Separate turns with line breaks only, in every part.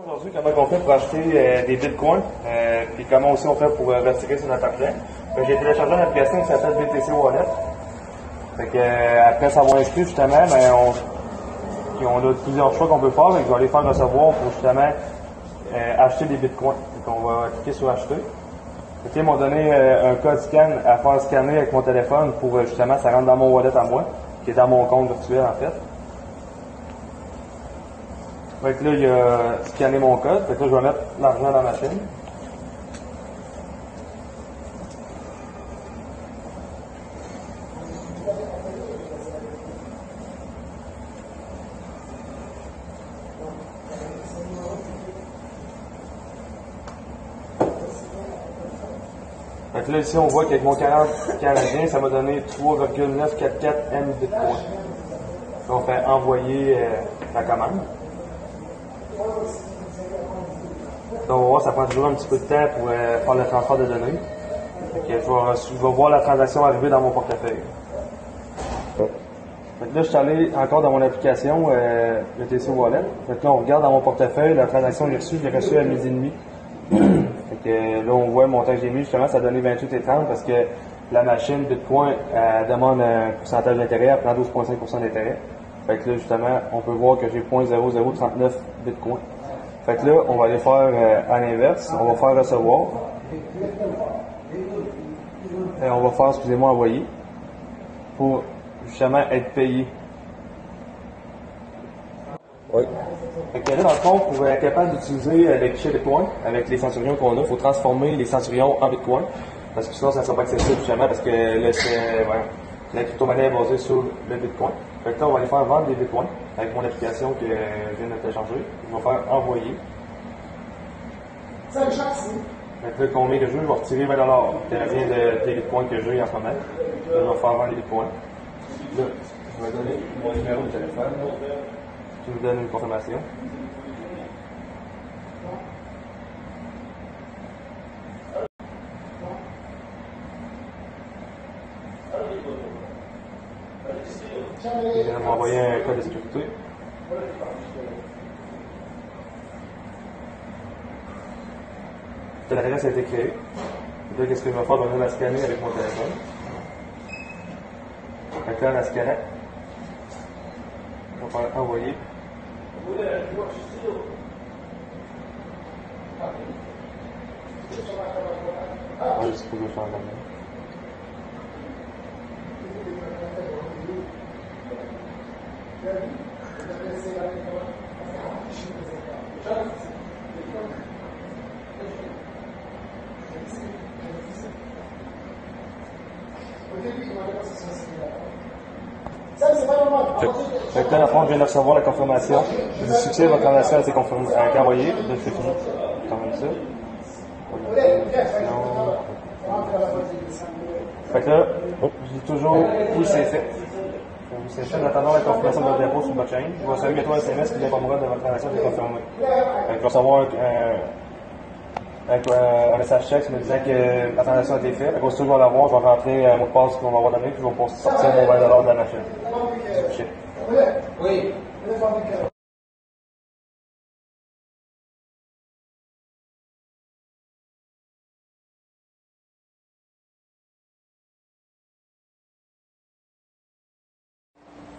Aujourd'hui, comment on fait pour acheter des bitcoins, puis comment aussi on fait pour retirer sur notre argent. J'ai téléchargé une application qui s'appelle BTC Wallet. Fait que, après s'avoir inscrit justement, on a plusieurs choix qu'on peut faire. Je vais aller faire recevoir pour justement acheter des bitcoins. Donc on va cliquer sur acheter. Fait ils m'ont donné un code scan à faire scanner avec mon téléphone pour justement ça rentre dans mon wallet à moi, qui est dans mon compte virtuel en fait. Fait que là, il a scanné mon code. Fait que là, je vais mettre l'argent dans la machine. Fait que là, ici, on voit qu'avec mon 40 canadien, ça m'a donné 3,944 M bitcoin. On fait envoyer la commande. Donc, on va voir, ça prend toujours un petit peu de temps pour faire le transfert de données. Je vais voir la transaction arriver dans mon portefeuille. Fait que là, je suis allé encore dans mon application BTC Wallet. Fait que là, on regarde dans mon portefeuille, la transaction que j'ai reçue, je l'ai reçue à 12h30. Fait que là, on voit le montant que j'ai mis, justement, ça a donné 28,30 parce que la machine Bitcoin demande un pourcentage d'intérêt, elle prend 12,5% d'intérêt. Fait que là, justement, on peut voir que j'ai 0,0039 Bitcoin. Fait que là, on va aller faire à l'inverse, on va faire recevoir. Et on va faire, excusez-moi, envoyer pour justement être payé. Oui. Fait que là, dans le fond, pour être capable d'utiliser les fichiers Bitcoin avec les centurions qu'on a, il faut transformer les centurions en Bitcoin. Parce que sinon, ça ne sera pas accessible justement parce que là, la crypto-monnaie est basée sur le Bitcoin. Fait que là, on va aller faire vendre des Bitcoins avec mon application que je viens de télécharger. Je vais faire envoyer. Fait que là, combien que je veux, je vais retirer 20$ qui revient des Bitcoins que j'ai en ce moment. Là, je vais faire vendre les Bitcoins. Là, je vais donner mon numéro de téléphone. Tu me donnes une confirmation. Il vient de m'envoyer un code de sécurité. L'adresse a été créée. Là, qu'est-ce que je vais faire? Je vais la scanner avec mon téléphone. Fait que là, la scanner. Je vais faire envoyer. Je sais pas que je faire là. Fait que là, je viens de recevoir la confirmation du succès. Votre transaction a été envoyée. Là, je fais toujours comme ça. Fait que là, je dis toujours où c'est fait. C'est fait en attendant la confirmation de votre dépôt sur blockchain. Je vais recevoir bientôt un SMS qui vous informera de votre transaction qui est confirmée. Je vais recevoir un message texte me disant que la transaction a été faite. Aussitôt que je vais l'avoir, je vais rentrer un mot de passe qu'on va m'avoir donné, puis je vais sortir mon 20$ de la machine. Oui.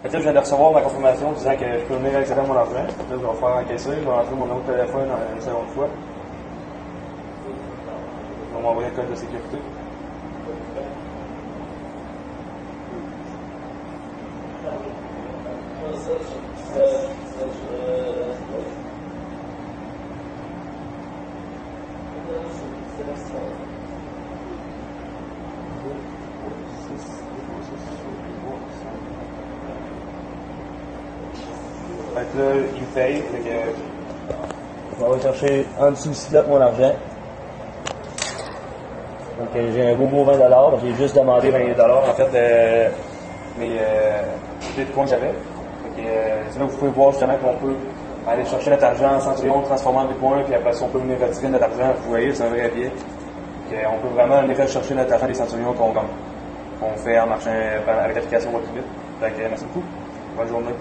Fait que là, je viens de recevoir ma confirmation disant que je peux venir accéder à mon argent. Là, je vais faire encaisser, je vais rentrer mon numéro de téléphone une seconde fois. Ils vont m'envoyer un code de sécurité. Fait que là, il me paye, fait que je vais aller chercher en dessous du site mon argent. Donc j'ai un beau 20$, j'ai juste demandé 20$, en fait, mes bitcoins que j'avais. C'est là où vous pouvez voir justement qu'on peut aller chercher notre argent en centurion, transformer en bitcoin, puis après ça on peut venir retirer notre argent. Vous voyez, c'est un vrai biais. On peut vraiment aller chercher notre argent des centurions qu'on fait en marchant avec l'application Wallet. Merci beaucoup. Bonne journée.